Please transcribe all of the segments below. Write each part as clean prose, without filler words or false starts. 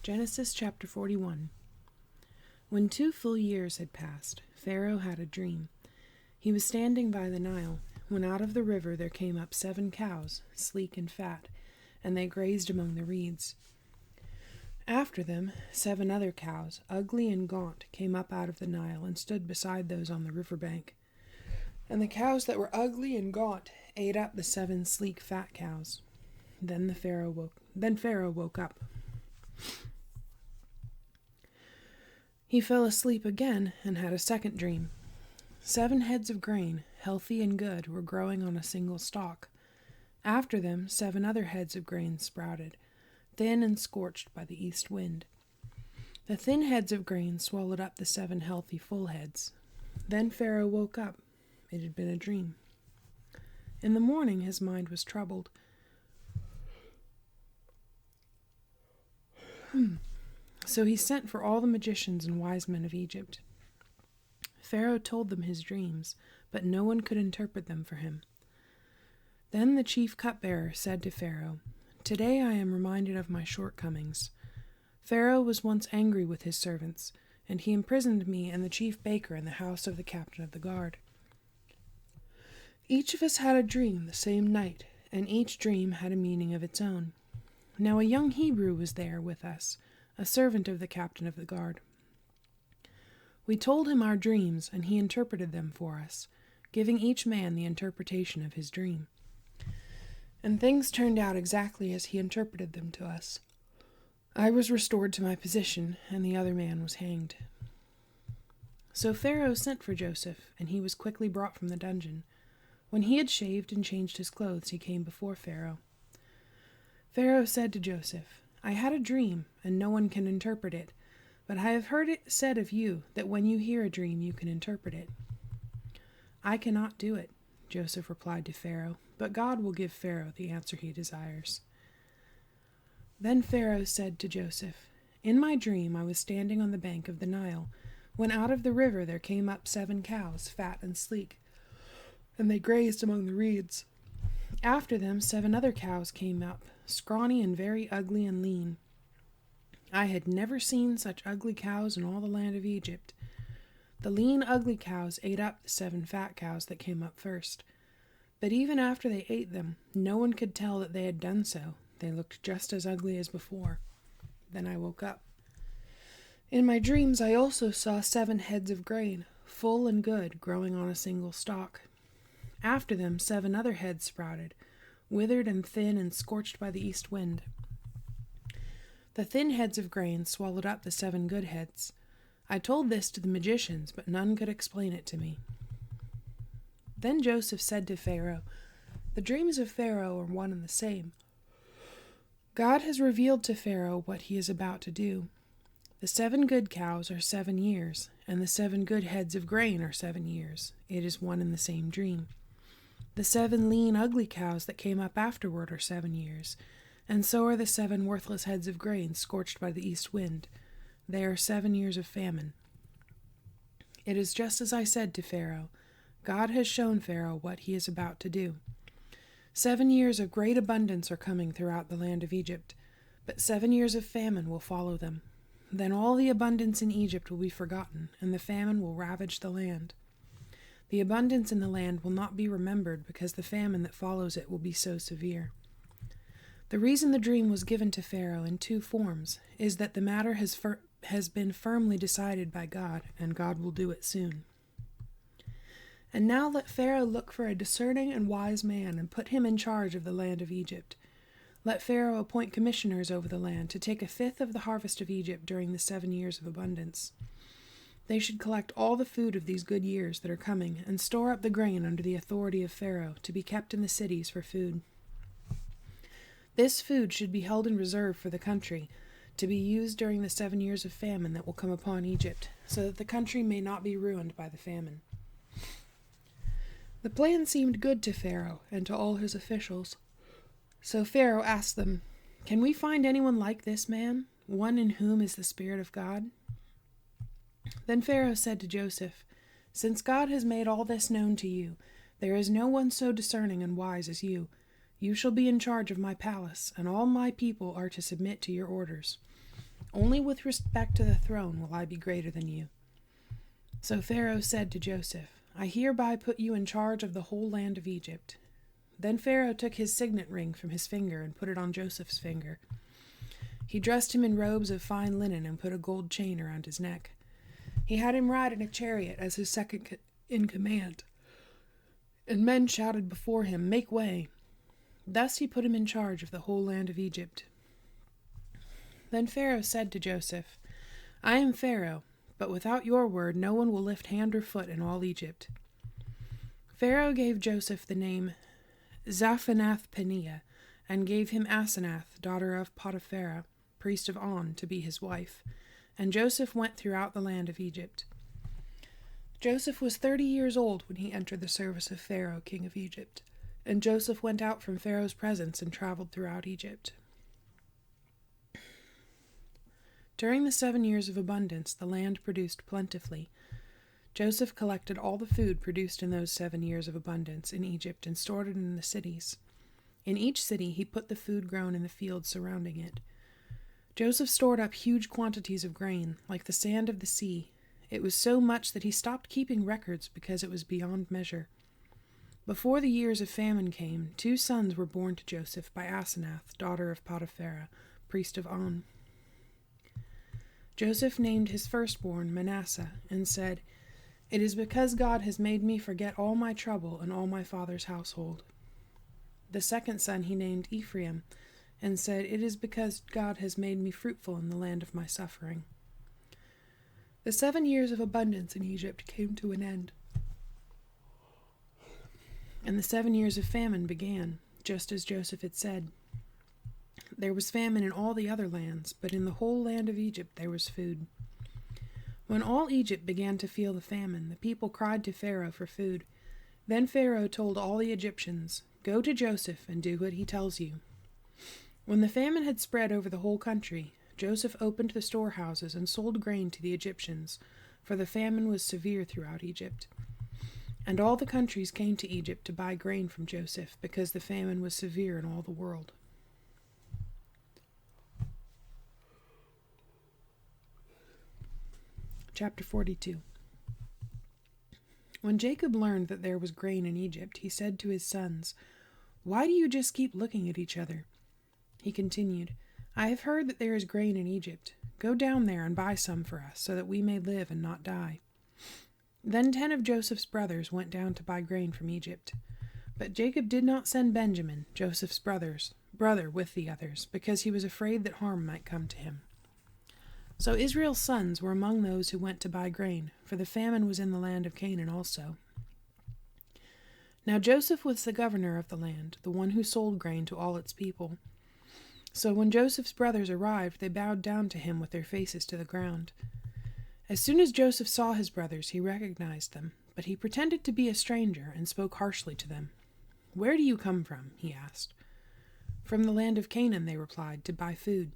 Genesis chapter 41. When 2 full years had passed, Pharaoh had a dream. He was standing by the Nile, when out of the river there came up 7 cows, sleek and fat, and they grazed among the reeds. After them 7 other cows, ugly and gaunt, came up out of the Nile and stood beside those on the river bank. And the cows that were ugly and gaunt ate up the 7 sleek fat cows. Then Pharaoh woke up. He fell asleep again and had a second dream. 7 heads of grain, healthy and good, were growing on a single stalk. After them 7 other heads of grain sprouted, thin and scorched by the east wind. The thin heads of grain swallowed up the 7 healthy full heads. Then Pharaoh woke up. It had been a dream. In the morning his mind was troubled. So he sent for all the magicians and wise men of Egypt. Pharaoh told them his dreams, but no one could interpret them for him. Then the chief cupbearer said to Pharaoh, "Today I am reminded of my shortcomings. Pharaoh was once angry with his servants, and he imprisoned me and the chief baker in the house of the captain of the guard. Each of us had a dream the same night, and each dream had a meaning of its own. Now a young Hebrew was there with us, a servant of the captain of the guard. We told him our dreams, and he interpreted them for us, giving each man the interpretation of his dream. And things turned out exactly as he interpreted them to us. I was restored to my position, and the other man was hanged." So Pharaoh sent for Joseph, and he was quickly brought from the dungeon. When he had shaved and changed his clothes, he came before Pharaoh. Pharaoh said to Joseph, "I had a dream, and no one can interpret it, but I have heard it said of you that when you hear a dream you can interpret it." "I cannot do it," Joseph replied to Pharaoh, "but God will give Pharaoh the answer he desires." Then Pharaoh said to Joseph, "In my dream I was standing on the bank of the Nile, when out of the river there came up 7 cows, fat and sleek, and they grazed among the reeds. After them 7 other cows came up, scrawny and very ugly and lean. I had never seen such ugly cows in all the land of Egypt. The lean, ugly cows ate up the 7 fat cows that came up first. But even after they ate them, no one could tell that they had done so. They looked just as ugly as before. Then I woke up. In my dreams I also saw 7 heads of grain, full and good, growing on a single stalk. After them 7 other heads sprouted, withered and thin and scorched by the east wind. The thin heads of grain swallowed up the 7 good heads. I told this to the magicians, but none could explain it to me." Then Joseph said to Pharaoh, "The dreams of Pharaoh are one and the same. God has revealed to Pharaoh what he is about to do. The 7 good cows are 7 years, and the 7 good heads of grain are 7 years. It is one and the same dream. The 7 lean, ugly cows that came up afterward are 7 years, and so are the 7 worthless heads of grain scorched by the east wind. They are 7 years of famine. It is just as I said to Pharaoh. God has shown Pharaoh what he is about to do. 7 years of great abundance are coming throughout the land of Egypt, but 7 years of famine will follow them. Then all the abundance in Egypt will be forgotten, and the famine will ravage the land. The abundance in the land will not be remembered because the famine that follows it will be so severe. The reason the dream was given to Pharaoh in 2 forms is that the matter has been firmly decided by God, and God will do it soon. And now let Pharaoh look for a discerning and wise man and put him in charge of the land of Egypt. Let Pharaoh appoint commissioners over the land to take 1/5 of the harvest of Egypt during the 7 years of abundance. They should collect all the food of these good years that are coming and store up the grain under the authority of Pharaoh to be kept in the cities for food. This food should be held in reserve for the country, to be used during the 7 years of famine that will come upon Egypt, so that the country may not be ruined by the famine." The plan seemed good to Pharaoh and to all his officials. So Pharaoh asked them, "Can we find anyone like this man, one in whom is the Spirit of God?" Then Pharaoh said to Joseph, "Since God has made all this known to you, there is no one so discerning and wise as you. You shall be in charge of my palace, and all my people are to submit to your orders. Only with respect to the throne will I be greater than you." So Pharaoh said to Joseph, "I hereby put you in charge of the whole land of Egypt." Then Pharaoh took his signet ring from his finger and put it on Joseph's finger. He dressed him in robes of fine linen and put a gold chain around his neck. He had him ride in a chariot as his second in command, and men shouted before him, "Make way!" Thus he put him in charge of the whole land of Egypt. Then Pharaoh said to Joseph, "I am Pharaoh, but without your word no one will lift hand or foot in all Egypt." Pharaoh gave Joseph the name Zaphenath-Paneah, and gave him Asenath, daughter of Potiphera, priest of On, to be his wife. And Joseph went throughout the land of Egypt. Joseph was 30 years old when he entered the service of Pharaoh, king of Egypt. And Joseph went out from Pharaoh's presence and traveled throughout Egypt. During the 7 years of abundance, the land produced plentifully. Joseph collected all the food produced in those 7 years of abundance in Egypt and stored it in the cities. In each city he put the food grown in the fields surrounding it. Joseph stored up huge quantities of grain, like the sand of the sea. It was so much that he stopped keeping records because it was beyond measure. Before the years of famine came, 2 sons were born to Joseph by Asenath, daughter of Potiphera, priest of On. Joseph named his firstborn Manasseh, and said, "It is because God has made me forget all my trouble and all my father's household." The second son he named Ephraim, and said, "It is because God has made me fruitful in the land of my suffering." The 7 years of abundance in Egypt came to an end, and the 7 years of famine began, just as Joseph had said. There was famine in all the other lands, but in the whole land of Egypt there was food. When all Egypt began to feel the famine, the people cried to Pharaoh for food. Then Pharaoh told all the Egyptians, "Go to Joseph and do what he tells you." When the famine had spread over the whole country, Joseph opened the storehouses and sold grain to the Egyptians, for the famine was severe throughout Egypt. And all the countries came to Egypt to buy grain from Joseph, because the famine was severe in all the world. Chapter 42. When Jacob learned that there was grain in Egypt, he said to his sons, "Why do you just keep looking at each other?" He continued, "I have heard that there is grain in Egypt. Go down there and buy some for us, so that we may live and not die." Then 10 of Joseph's brothers went down to buy grain from Egypt. But Jacob did not send Benjamin, Joseph's brother, with the others, because he was afraid that harm might come to him. So Israel's sons were among those who went to buy grain, for the famine was in the land of Canaan also. Now Joseph was the governor of the land, the one who sold grain to all its people. So when Joseph's brothers arrived, they bowed down to him with their faces to the ground. As soon as Joseph saw his brothers, he recognized them, but he pretended to be a stranger and spoke harshly to them. "Where do you come from?" he asked. "From the land of Canaan," they replied, "to buy food."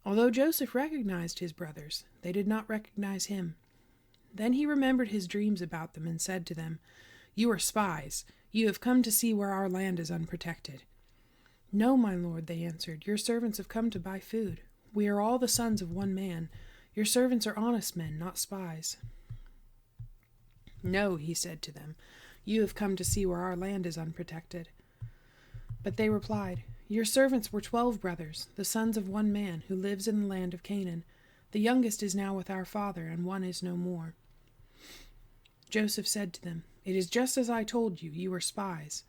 Although Joseph recognized his brothers, they did not recognize him. Then he remembered his dreams about them and said to them, "You are spies. You have come to see where our land is unprotected." "No, my lord," they answered. "Your servants have come to buy food. We are all the sons of one man. Your servants are honest men, not spies." "No," he said to them, "you have come to see where our land is unprotected." But they replied, "Your servants were 12 brothers, the sons of one man, who lives in the land of Canaan. The youngest is now with our father, and one is no more." Joseph said to them, "It is just as I told you, you are spies.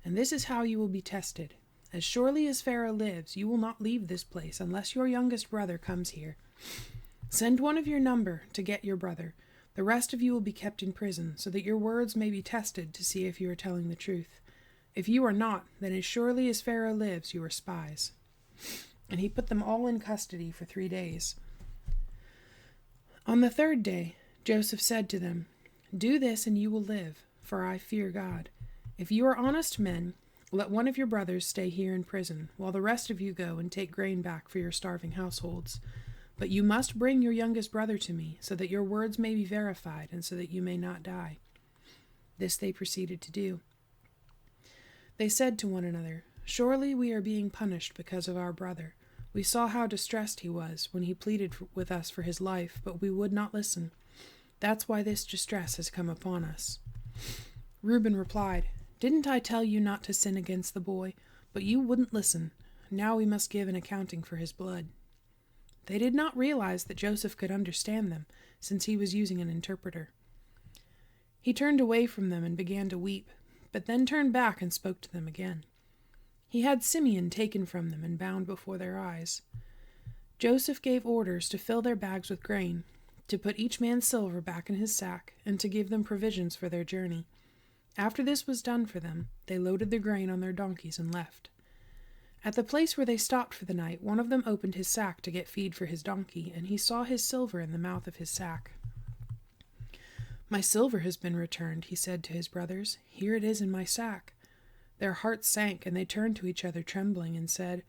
And this is how you will be tested. As surely as Pharaoh lives, you will not leave this place unless your youngest brother comes here. Send one of your number to get your brother. The rest of you will be kept in prison, so that your words may be tested to see if you are telling the truth. If you are not, then as surely as Pharaoh lives, you are spies." And he put them all in custody for 3 days. On the 3rd day, Joseph said to them, "Do this and you will live, for I fear God. If you are honest men, let one of your brothers stay here in prison, while the rest of you go and take grain back for your starving households. But you must bring your youngest brother to me, so that your words may be verified, and so that you may not die." This they proceeded to do. They said to one another, "Surely we are being punished because of our brother. We saw how distressed he was when he pleaded with us for his life, but we would not listen. That's why this distress has come upon us." Reuben replied, "Didn't I tell you not to sin against the boy? But you wouldn't listen. Now we must give an accounting for his blood." They did not realize that Joseph could understand them, since he was using an interpreter. He turned away from them and began to weep, but then turned back and spoke to them again. He had Simeon taken from them and bound before their eyes. Joseph gave orders to fill their bags with grain, to put each man's silver back in his sack, and to give them provisions for their journey. After this was done for them, they loaded the grain on their donkeys and left. At the place where they stopped for the night, one of them opened his sack to get feed for his donkey, and he saw his silver in the mouth of his sack. "My silver has been returned," he said to his brothers. "Here it is in my sack." Their hearts sank, and they turned to each other trembling and said,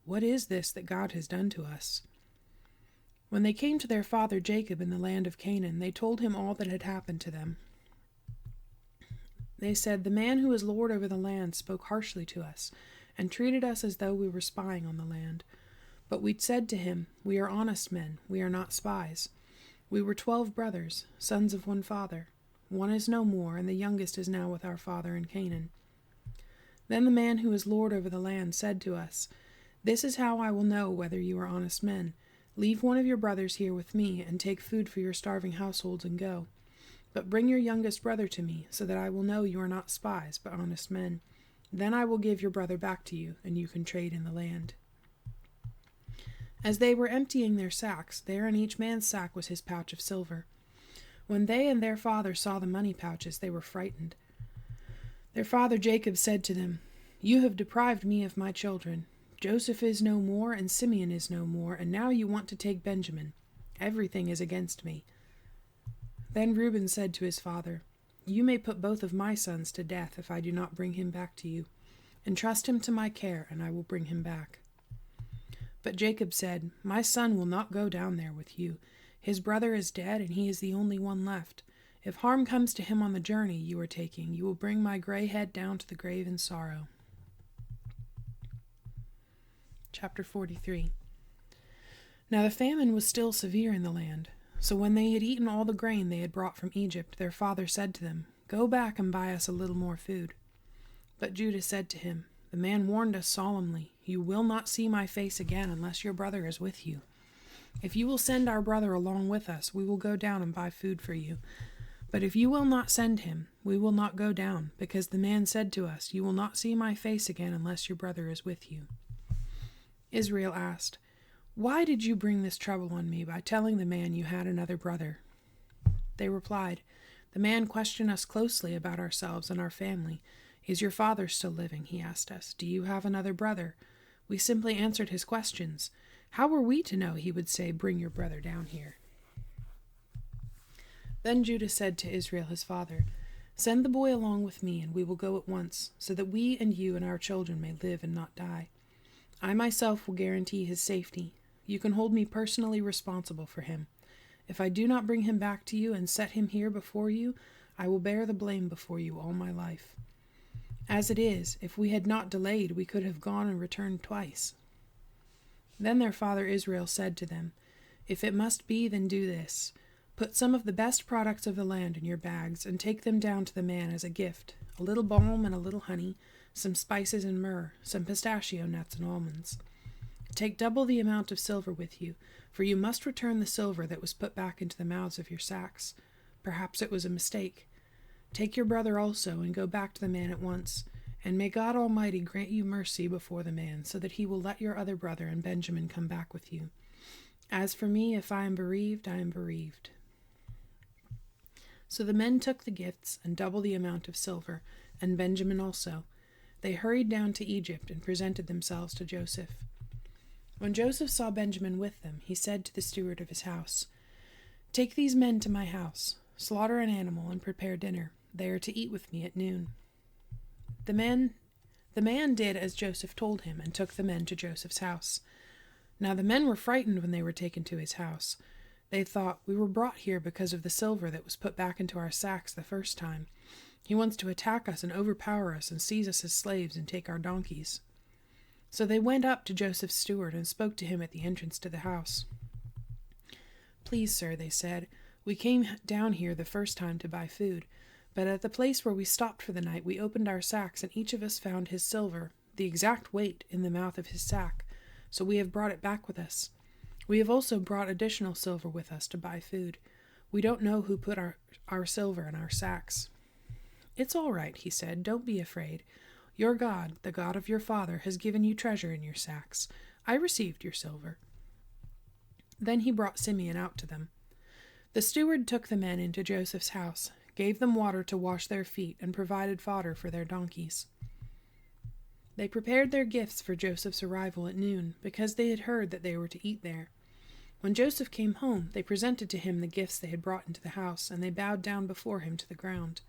"What is this that God has done to us?" When they came to their father Jacob in the land of Canaan, they told him all that had happened to them. They said, "The man who is lord over the land spoke harshly to us, and treated us as though we were spying on the land. But we said to him, 'We are honest men, we are not spies. We were 12 brothers, sons of one father. One is no more, and the youngest is now with our father in Canaan.' Then the man who is lord over the land said to us, 'This is how I will know whether you are honest men. Leave one of your brothers here with me, and take food for your starving households and go. But bring your youngest brother to me, so that I will know you are not spies, but honest men. Then I will give your brother back to you, and you can trade in the land.' As they were emptying their sacks, there in each man's sack was his pouch of silver. When they and their father saw the money pouches, they were frightened. Their father Jacob said to them, 'You have deprived me of my children. Joseph is no more, and Simeon is no more, and now you want to take Benjamin. Everything is against me.' Then Reuben said to his father, 'You may put both of my sons to death if I do not bring him back to you. Entrust him to my care, and I will bring him back.' But Jacob said, 'My son will not go down there with you. His brother is dead, and he is the only one left. If harm comes to him on the journey you are taking, you will bring my gray head down to the grave in sorrow.'" Chapter 43. Now the famine was still severe in the land. So when they had eaten all the grain they had brought from Egypt, their father said to them, "Go back and buy us a little more food." But Judah said to him, "The man warned us solemnly, 'You will not see my face again unless your brother is with you. If you will send our brother along with us, we will go down and buy food for you. But if you will not send him, we will not go down, because the man said to us, "You will not see my face again unless your brother is with you."'" Israel asked, "Why did you bring this trouble on me by telling the man you had another brother?" They replied, "The man questioned us closely about ourselves and our family. 'Is your father still living?' he asked us. 'Do you have another brother?' We simply answered his questions. How were we to know he would say, 'Bring your brother down here'?" Then Judah said to Israel his father, "Send the boy along with me, and we will go at once, so that we and you and our children may live and not die. I myself will guarantee his safety. You can hold me personally responsible for him. If I do not bring him back to you and set him here before you, I will bear the blame before you all my life. As it is, if we had not delayed, we could have gone and returned twice." Then their father Israel said to them, "If it must be, then do this. Put some of the best products of the land in your bags, and take them down to the man as a gift, a little balm and a little honey, some spices and myrrh, some pistachio nuts and almonds. Take double the amount of silver with you, for you must return the silver that was put back into the mouths of your sacks. Perhaps it was a mistake. Take your brother also, and go back to the man at once, and may God Almighty grant you mercy before the man, so that he will let your other brother and Benjamin come back with you. As for me, if I am bereaved, I am bereaved." So the men took the gifts and double the amount of silver, and Benjamin also. They hurried down to Egypt and presented themselves to Joseph. When Joseph saw Benjamin with them, he said to the steward of his house, "Take these men to my house, slaughter an animal, and prepare dinner. They are to eat with me at noon." The man did as Joseph told him, and took the men to Joseph's house. Now the men were frightened when they were taken to his house. They thought, "We were brought here because of the silver that was put back into our sacks the first time. He wants to attack us and overpower us and seize us as slaves and take our donkeys." So they went up to Joseph's steward and spoke to him at the entrance to the house. "Please, sir," they said, "we came down here the first time to buy food, but at the place where we stopped for the night we opened our sacks, and each of us found his silver, the exact weight, in the mouth of his sack, so we have brought it back with us. We have also brought additional silver with us to buy food. We don't know who put our silver in our sacks." "It's all right," he said. "Don't be afraid. Your God, the God of your father, has given you treasure in your sacks. I received your silver." Then he brought Simeon out to them. The steward took the men into Joseph's house, gave them water to wash their feet, and provided fodder for their donkeys. They prepared their gifts for Joseph's arrival at noon, because they had heard that they were to eat there. When Joseph came home, they presented to him the gifts they had brought into the house, and they bowed down before him to the ground.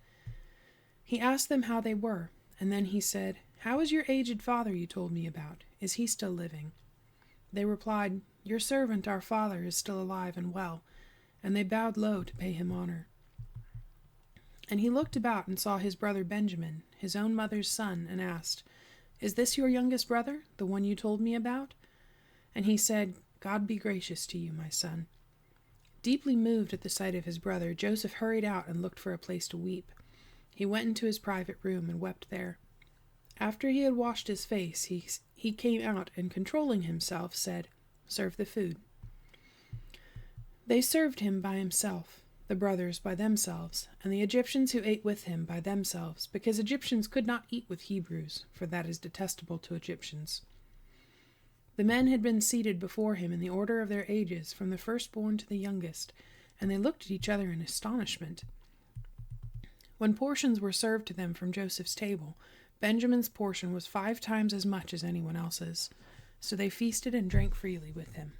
He asked them how they were, and then he said, "How is your aged father you told me about? Is he still living?" They replied, "Your servant, our father, is still alive and well," and they bowed low to pay him honor. And he looked about and saw his brother Benjamin, his own mother's son, and asked, "Is this your youngest brother, the one you told me about?" And he said, "God be gracious to you, my son." Deeply moved at the sight of his brother, Joseph hurried out and looked for a place to weep. He went into his private room and wept there. After he had washed his face, he came out and, controlling himself, said, "Serve the food." They served him by himself, the brothers by themselves, and the Egyptians who ate with him by themselves, because Egyptians could not eat with Hebrews, for that is detestable to Egyptians. The men had been seated before him in the order of their ages, from the firstborn to the youngest, and they looked at each other in astonishment. When portions were served to them from Joseph's table, Benjamin's portion was 5 times as much as anyone else's. So they feasted and drank freely with him.